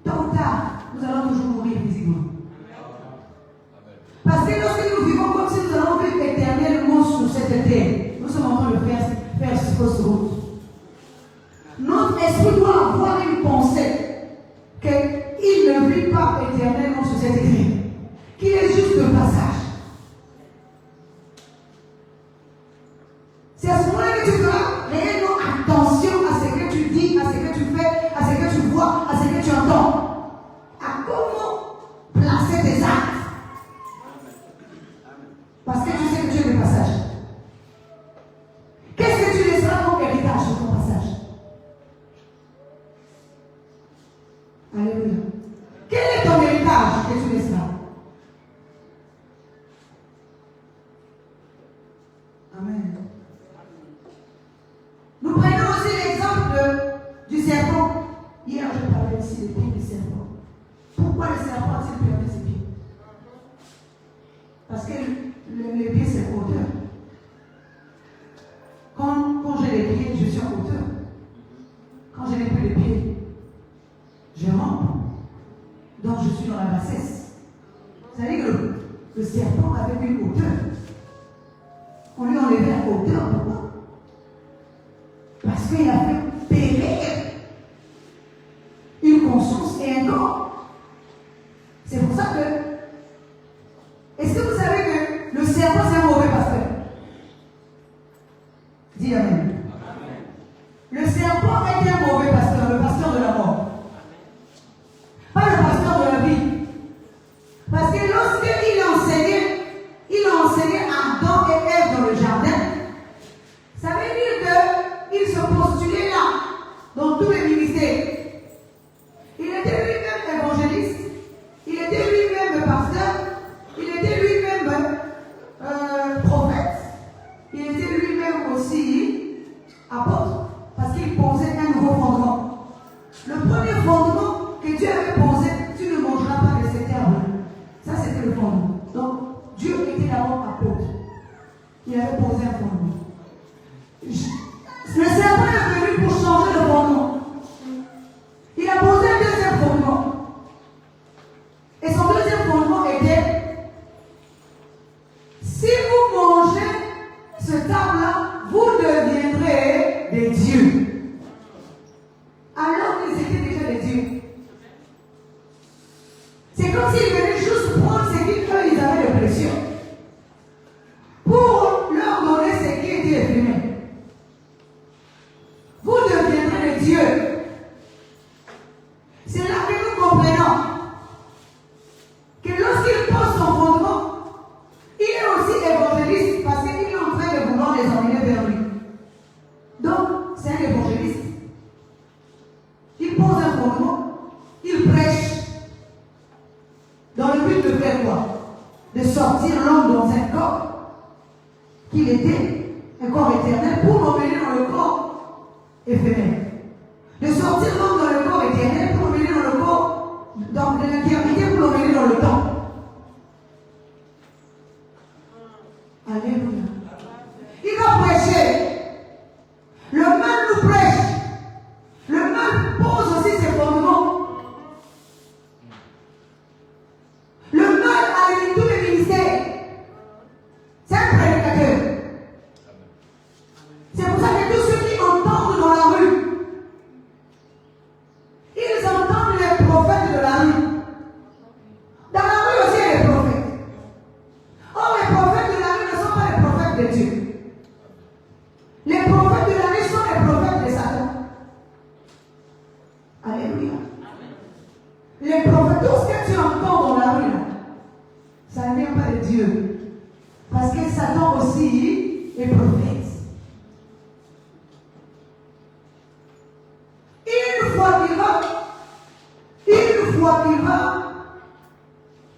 tôt ou tard, nous allons toujours mourir physiquement? Parce que lorsque nous vivons comme si nous allons vivre éternellement sur cette terre, nous sommes en train de faire ce fausse route. Notre esprit doit avoir une pensée qu'il ne vit pas éternellement sur cette terre, qu'il est juste de passage. C'est à ce moment-là que tu feras réellement attention à ce que tu dis, à ce que tu fais, à ce que tu vois, à ce que tu entends. À comment placer tes actes. Parce que tu sais que tu es de passage. Qu'est-ce que tu laisseras comme héritage sur ton passage? Alléluia. Quel est ton héritage que tu laisseras? Amen. Nous prenons aussi l'exemple du serpent. Hier, je parlais ici des pieds du serpent. Pourquoi le serpent a-t-il perdu ses pieds? Parce que les pieds, c'est hauteur. Quand j'ai les pieds, je suis en hauteur. Quand je n'ai plus les pieds, je rampe. Donc, je suis dans la bassesse. Vous savez que le serpent avait une hauteur. On lui enlevait la hauteur. Pourquoi? Parce qu'il a fait périr une conscience et un corps. C'est pour ça que... Est-ce que vous savez que le serpent, c'est un mauvais pasteur? Dis Amen. Le serpent est un mauvais pasteur, le pasteur de la mort. Pas le pasteur de la vie. Parce que lorsqu'il est en Il avait posé un fondement. Le serpent est venu pour changer le fondement. Il a posé un deuxième fondement. Et son deuxième fondement était: si vous mangez ce arbre-là, vous deviendrez des dieux. Alors qu'ils étaient déjà des dieux. C'est comme s'ils venaient juste prendre ce qu'eux ils avaient de précieux pour leur donner ce qui était éphémère. Vous deviendrez des dieux. C'est là que nous comprenons que lorsqu'il pose son fondement, il est aussi évangéliste parce qu'il est en train de vouloir les emmener vers lui. Donc, c'est un évangéliste. Il pose un fondement, il prêche. Dans le but de faire quoi? De sortir l'homme dans un corps qu'il était, un corps éternel, pour l'emmener dans le corps éphémère. De sortir l'homme dans le corps éternel pour l'emmener dans le corps de l'éternité, pour l'emmener dans le temps. Alléluia. Il va prêcher. Le mal nous prêche. Le mal pose aussi ses fondements. Le mal a tous les ministères. C'est un prédicateur. C'est pour ça que tous ceux qui entendent dans la rue, ils entendent les prophètes de la rue. Dans la rue aussi, il y a les prophètes. Or, les prophètes de la rue ne sont pas les prophètes de Dieu. Les prophètes de la rue sont les prophètes de Satan. Alléluia. Les prophètes, tout ce que tu entends dans la rue, ça ne vient pas de Dieu. Parce que Satan aussi est prophète. Une fois qu'il va,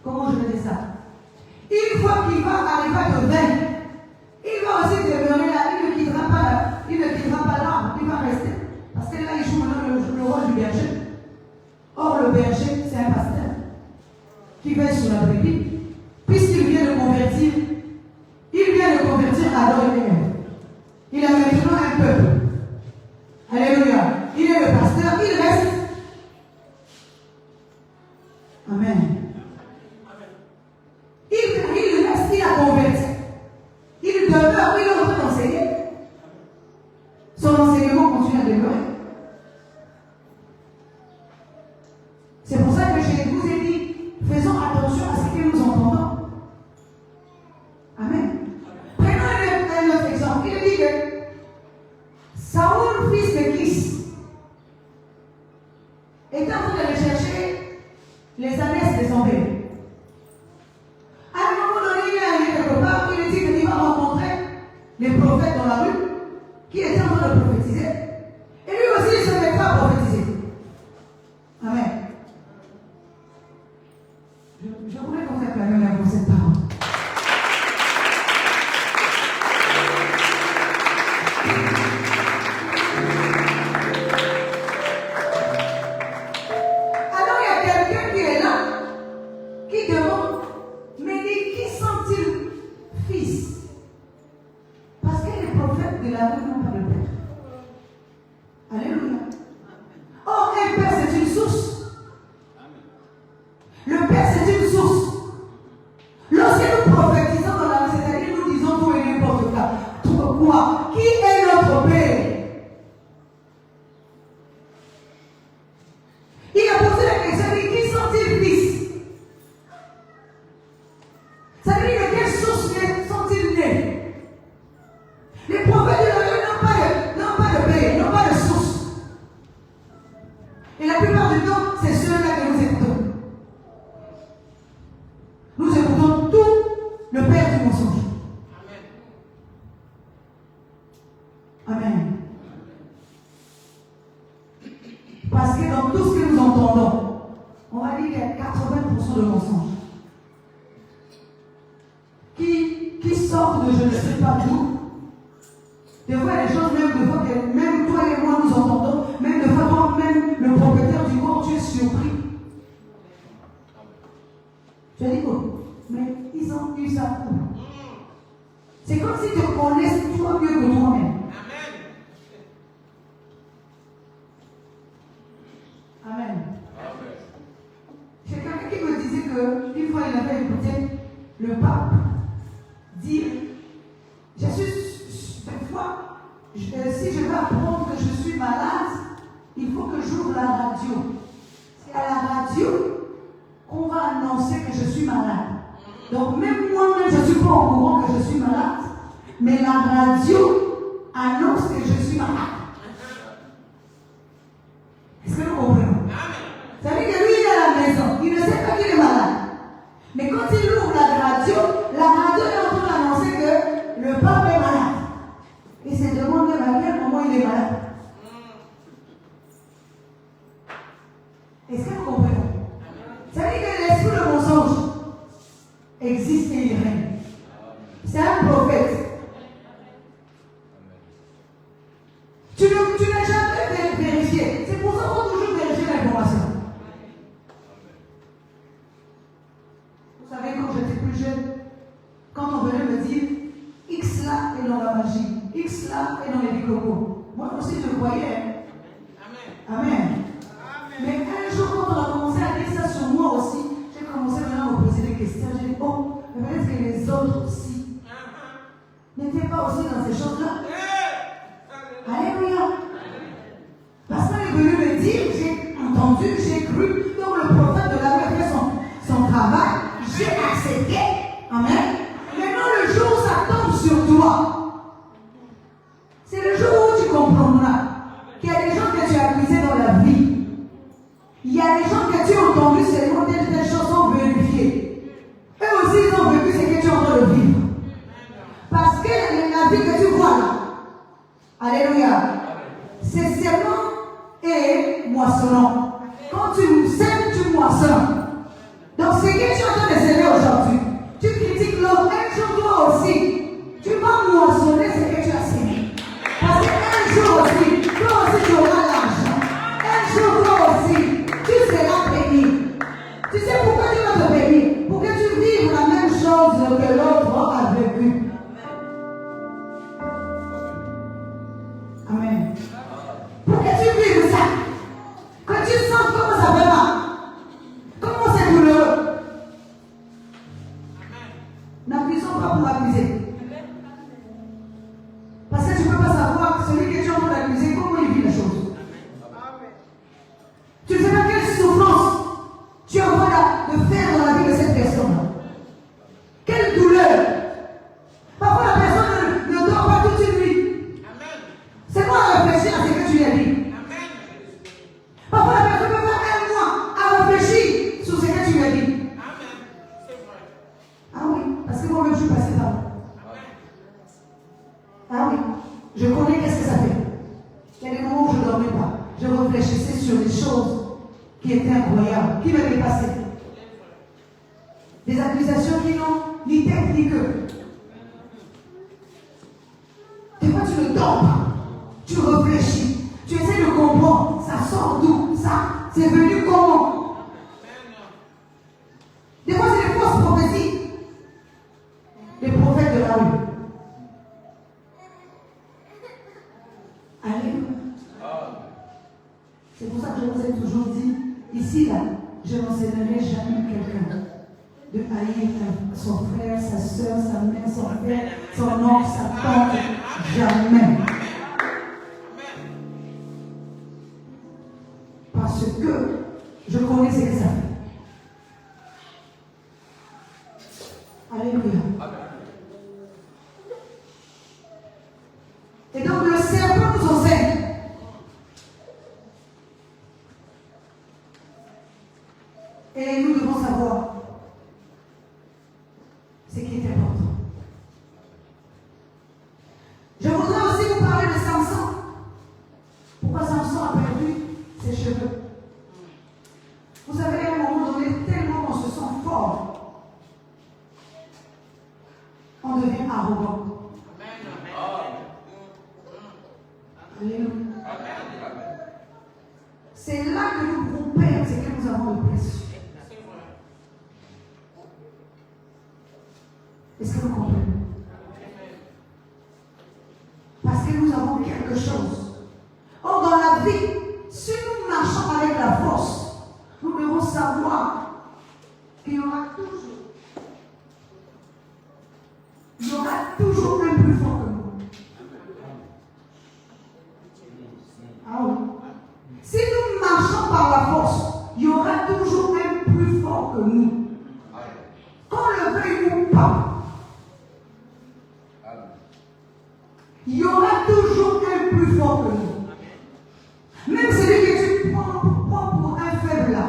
comment je vais dire ça? Une fois qu'il va arriver à te vaincre, il va aussi demeurer là, il ne quittera pas l'arbre, il va rester. Parce que là, il joue le rôle du berger. Or, le berger, c'est un pasteur qui veille sur la brebis. Puisqu'il vient de convertir, alors il est. Il a maintenant un peuple. Alléluia. Il est le pasteur, il reste. Amen. Il reste, il a converti. Il demeure, il est en train d'enseigner. Son enseignement continue à demeurer. C'est pour ça que je vous ai dit, faisons attention à ce que nous entendons. Amen. Prenons un autre exemple. Il dit que Saoul, fils de Kis, est en train de rechercher les ânesses de son père. À un moment donné, il est allé quelque part, il dit qu'il va rencontrer les prophètes dans la rue qui étaient en train de prophétiser. Et lui aussi, il se mettra à prophétiser. Amen. Je voulais qu'on acclame la pour cette parole. Alors il y a quelqu'un qui est là, qui demande, mais dit, qui sont-ils fils? Parce que les prophètes de la rue n'ont pas de père. Alléluia. Or, un père, c'est une source. Le père, c'est une source. Lorsque nous prophétisons dans la rue, c'est-à-dire nous disons tout et n'importe quoi. Pourquoi? Qui est notre père? Il a posé la question, qui sont-ils fils? Ça veut dire de quelle source sont-ils nés? Les prophètes de la rue n'ont pas de père, n'ont pas de source. Et la plupart du temps, c'est ceux-là que nous écoutons. Nous écoutons tout le père du mensonge. Amen. Parce que dans tout ce que nous entendons, on va dire qu'il y a 80% de mensonges qui sortent de je ne sais pas d'où. Des fois, les choses, même toi et moi, nous entendons, même des fois, toi-même, le propriétaire du corps, tu es surpris. Tu as dit quoi? Mais ils ont eu ça. C'est comme si tu te connaissais toi mieux que toi-même. Amen. J'ai quelqu'un qui me disait qu'une fois il avait écouté le pape dire, je suis, des fois, si je veux apprendre que je suis malade, il faut que j'ouvre la radio. C'est à la radio qu'on va annoncer que je suis malade. Donc même moi-même, je ne suis pas au courant que je suis malade, mais la radio annonce que je suis malade. Est-ce que nous comprenons? Ça veut dire que lui, il est à la maison, il ne sait pas qu'il est malade. Mais quand il ouvre la radio est en train d'annoncer que le pape est malade. Il se demande même à quel moment il est malade. Est-ce que nous comprenons? Ça veut dire que l'esprit de mensonge existe et il règne. C'est un prophète. Tu n'as jamais vérifié. C'est pour ça qu'on doit toujours vérifier l'information. Vous savez, quand j'étais plus jeune, quand on venait me dire X là est dans la magie, X là est dans les bicocos. Moi aussi je croyais. Amen. Amen. Mais un jour, quand on a commencé à dire ça sur moi aussi, j'ai commencé maintenant à me poser des questions. J'ai dit, oh, peut-être que les autres aussi n'étaient pas aussi dans ces choses-là. Alléluia. Parce qu'elle est venue me dire, j'ai entendu, j'ai cru, donc le prophète de la a fait son travail, j'ai accepté. Amen. Maintenant, le jour où ça tombe sur toi, c'est le jour où tu comprendras qu'il y a des gens que tu as accusés dans la vie. Il y a des gens que tu as entendus seulement telle chose sont vérifiées. Eux aussi, ils ont vécu ce que tu es en train de vivre. Parce que la vie que tu vois là, alléluia, c'est seulement et moissonnant. Quand tu sèmes, tu moissonnes. Donc, ce que tu es en train de s'aimer aujourd'hui, tu critiques l'autre, un jour toi aussi, tu vas moissonner ce que tu as sémé. Parce qu'un jour aussi, toi aussi tu auras l'argent. Un jour toi aussi, tu seras béni. Tu sais pourquoi tu vas te bénir? Pour que tu vives la même chose que l'autre a vécu. Amen. Pour que tu vives ça. Que tu sens comment ça fait mal. Comment c'est douloureux. N'accusons pas pour accuser. Parce que tu ne peux pas savoir celui que tu es en train d'accuser, comment il vit les choses. Tu ne sais pas quelle souffrance tu es en train de faire dans la vie de cette personne-là. Quelle douleur. Parfois la personne ne dort pas toute une nuit. C'est quoi réfléchir à ce que tu lui as dit. Parfois la personne peut faire un mois à réfléchir sur ce que tu lui as dit. Ah oui, parce que moi-même je suis passé par là. Ah oui, je connais qu'est-ce que ça fait. Il y a des moments où je ne dormais pas. Je réfléchissais sur des choses qui étaient incroyables, qui me dépassaient. Des accusations qui n'ont ni tête ni queue. Des fois tu ne dors pas. Tu réfléchis. Tu essaies de comprendre. Ça sort d'où? Ça, c'est venu comment? Des fois c'est des fausses prophéties. Les prophètes de la rue. Alléluia. C'est pour ça que je vous ai toujours dit, ici là, je n'enseignerai jamais quelqu'un de haïr son frère, sa soeur, sa mère, son père, son oncle, sa tante. Jamais. Parce que je connais ce que ça fait. Alléluia. Et donc le serpent nous enseigne. Et nous devons savoir ce qui est important. Je voudrais aussi vous parler de Samson. Pourquoi Samson a perdu ses cheveux? Vous savez, à un moment donné, tellement on se sent fort, on devient arrogant. Alléluia. C'est là que nous pouvons perdre ce que nous avons de précieux. Est-ce que vous comprenez? qu'il y aura toujours un plus fort que nous. Ah oui. Si nous marchons par la force, il y aura toujours un plus fort que nous. Qu'on le veuille ou pas. Il y aura toujours un plus fort que nous. Même celui que tu prends pour un faible là,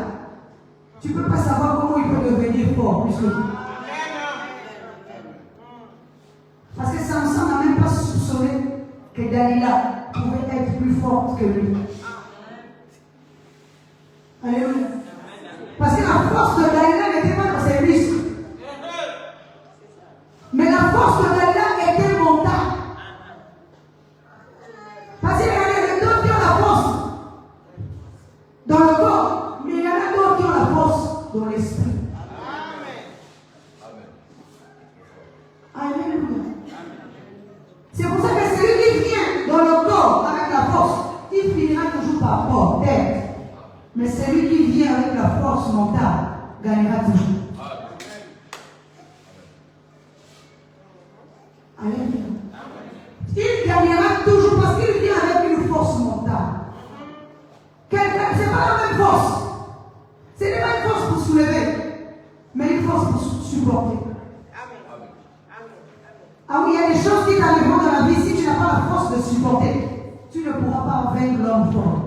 tu ne peux pas savoir comment il peut devenir fort plus que vous. Parce que Samson n'a même pas soupçonné que Dalila pouvait être plus forte que lui. Alléluia. Parce que la force de Dalila n'était pas dans ses muscles. Mais la force de Dalila était mentale. Parce qu'il y en a d'autres qui ont la force dans le corps, mais il y en a d'autres qui ont la force dans l'esprit. Alléluia. C'est pour ça que celui qui vient dans le corps avec la force, il finira toujours par porter. Mais celui qui vient avec la force mentale gagnera toujours. Alléluia. Il gagnera toujours parce qu'il vient avec une force mentale. Ce n'est pas la même force. Ce n'est pas une force pour soulever, mais une force pour supporter. Ah oui, il y a des choses qui t'arriveront dans la vie. Si tu n'as pas la force de supporter, tu ne pourras pas vaincre l'homme fort.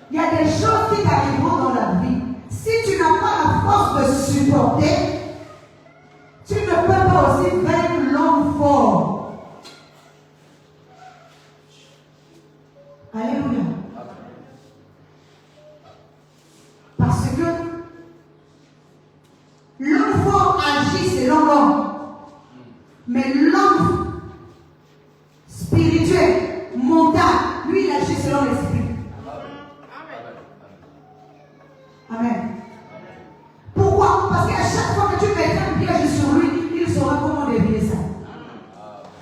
Il y a des choses qui t'arriveront dans la vie. Si tu n'as pas la force de supporter, tu ne peux pas aussi vaincre l'homme fort. Alléluia. Parce que l'homme fort agit selon l'homme. Mais l'homme spirituel, mental, lui, il agit selon l'esprit. Amen. Pourquoi? Parce qu'à chaque fois que tu mettras un piège sur lui, il saura comment dévier ça.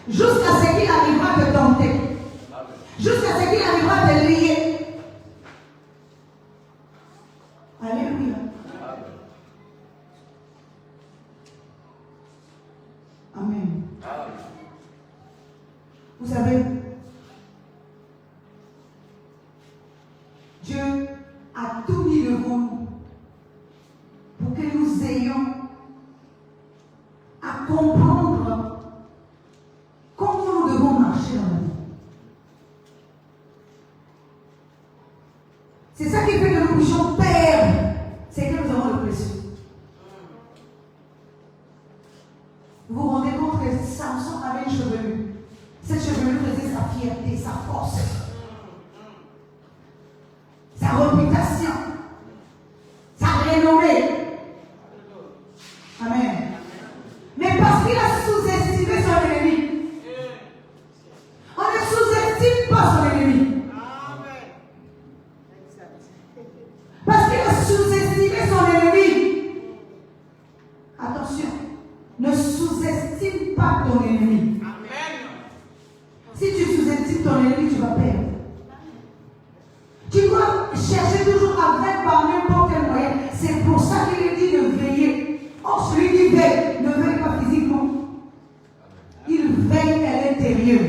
Jusqu'à ce qu'il arrivera à te tenter. Jusqu'à ce qu'il arrivera à te lier. Alléluia. Amen. Vous savez, Dieu a tout mis devant nous pour que nous ayons à comprendre comment nous devons marcher dans la vie. C'est ça qui fait que nous puissions perdre, c'est que nous avons le précieux. Vous vous rendez compte que Samson avait une chevelure. Cette chevelure faisait sa fierté, sa force, sa réputation, sa renommée. Amen. Mais parce qu'il a sous-estimé son ennemi. On ne sous-estime pas son ennemi. Parce qu'il a sous-estimé son ennemi. Attention, ne sous-estime pas ton ennemi. Si tu sous-estimes ton ennemi, tu vas perdre. Tu dois chercher toujours à vaincre par n'importe quel moyen. C'est pour ça qu'il est dit de veiller. Or, celui qui veille ne veille pas physiquement. Il veille à l'intérieur.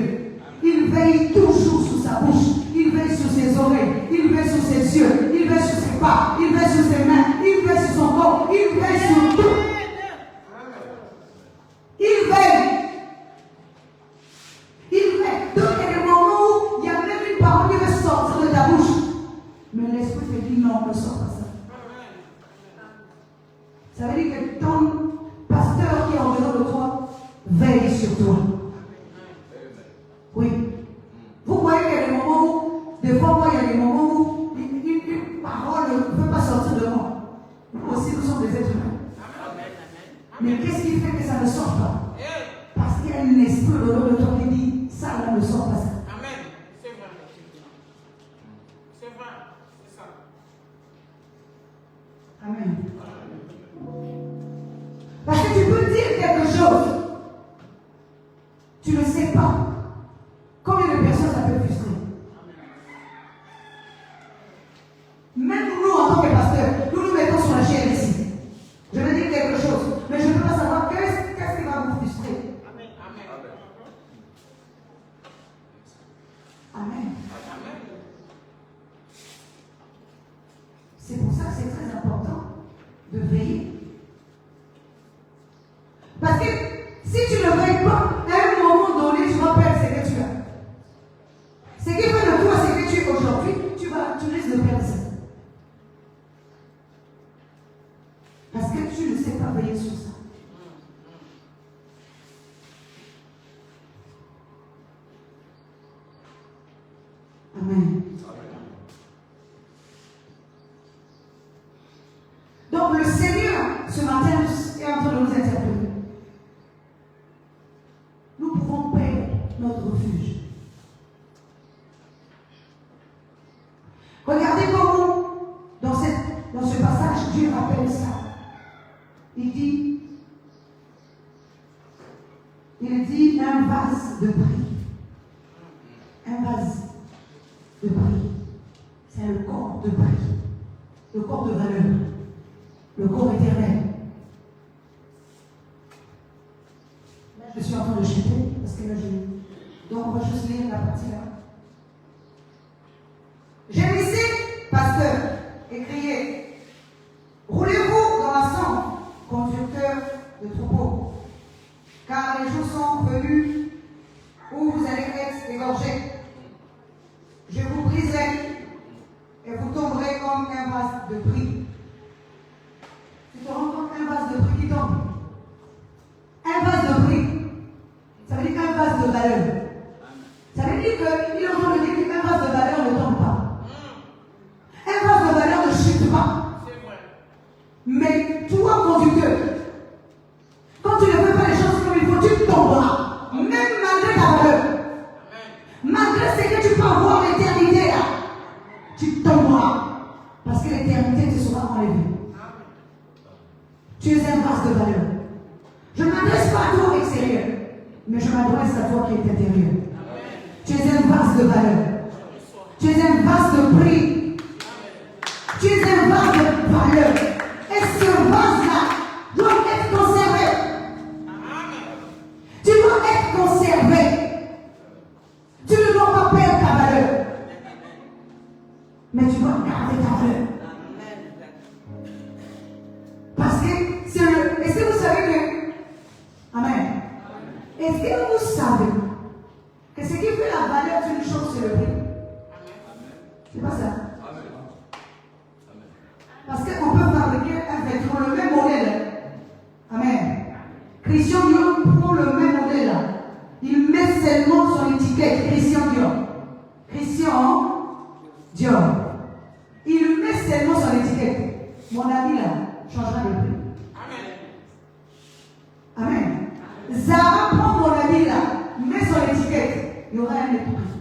Il veille toujours sous sa bouche. Il veille sur ses oreilles. Il veille sur ses yeux. Il veille sur ses pas. Il veille sur ses mains. Il veille sur son corps. Il veille sur tout. Il veille. Il veille. Donc, il y a des moments où il y a même une parole qui va sortir de ta bouche. Mais l'esprit te dit non, ne sors pas ça. Ça veut dire que ton pasteur qui est en dedans de toi veille sur toi. Oui. Vous voyez qu'il y a des moments où, des fois, moi, il y a des moments où une parole ne peut pas sortir de moi. Nous aussi, nous sommes des êtres humains. Mais qu'est-ce qui fait que ça ne sort pas? Parce qu'il y a un esprit au dedans de toi qui dit ça, là, ne sort pas ça. Amen. C'est vrai. C'est vrai. C'est ça. Amen. Parce que tu peux dire quelque chose. Tu ne sais pas. Combien de personnes ça peut frustrer? Même nous, en tant que pasteurs, nous nous mettons sais pas veiller sur ça. Amen. Donc le Seigneur, ce matin, est en train de nous interpeller. Nous pouvons perdre notre refuge. Regardez comment, dans ce passage, Dieu rappelle ça. Il dit un vase de prix. Un vase de prix. C'est le corps de prix. Le corps de valeur. Le corps éternel. Là, je suis en train de chuter parce que là, donc, on va juste lire la partie là. J'aime ici, pasteur, écriez. Roulez-vous dans la cendre, conducteur de troupeau, car les jours sont venus où vous allez être égorgés. Je vous briserai et vous tomberez comme un vase de prix. Tu te rends compte un vase de prix qui tombe? Un vase de prix. Ça veut dire qu'un vase de valeur. Ça veut dire qu'il est en train de dire qu'un vase de valeur ne tombe pas. Un vase de valeur ne chute pas. Mais toi, conducteur, quand tu ne fais pas les choses comme il faut, tu tomberas. Même malgré ta valeur. Malgré ce que tu peux avoir l'éternité là, tu tomberas. Parce que l'éternité te sera enlevée. Tu es un vase de valeur. Je ne m'adresse pas à toi extérieur, mais je m'adresse à toi qui est intérieur. Tu es un vase de valeur. Tu es un vase de prix. Tu es un vase de valeur. Et ce vase-là doit être conservé. Tu dois être conservé. Tu ne dois pas perdre ta valeur. Mais tu dois garder ta valeur. Parce que c'est le... Est-ce que vous savez que... Amen. Est-ce que vous savez que ce qui fait la valeur d'une chose, c'est le prix? C'est pas ça. Parce qu'on peut fabriquer un vêtement, le même modèle. Amen. Christian Dior prend le même modèle. Il met seulement son étiquette, Christian Dior. Christian Dior. Il met seulement son étiquette. Mon ami là changera de prix. Amen. Amen. Zara prend mon ami là, met son étiquette. Il y aura un autre prix.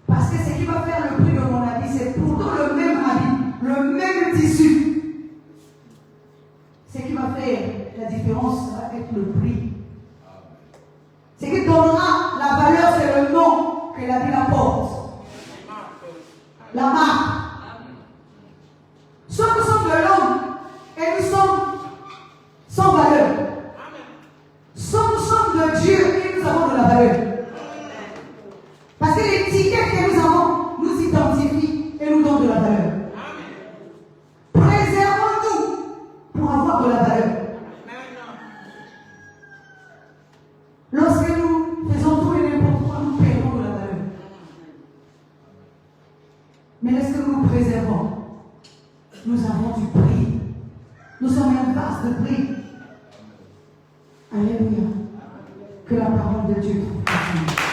Parce que ce qui va faire le prix de mon habit, c'est pourtant le même habit, le même tissu. Ce qui va faire la différence, ça va être le prix. Ce qui donnera la valeur, c'est le nom que l'habit apporte. La marque. Soit nous sommes de l'homme et nous sommes sans valeur. Soit nous sommes de Dieu et nous avons de la valeur. Parce que l'étiquette que nous avons nous identifie et nous donne de la valeur. Préservons-nous pour avoir de la valeur. Lorsque nous faisons tout et n'importe quoi, nous perdons de la valeur. Mais lorsque nous nous préservons, nous avons du prix. Nous sommes un vase de prix. Alléluia. Que la parole de Dieu trouve.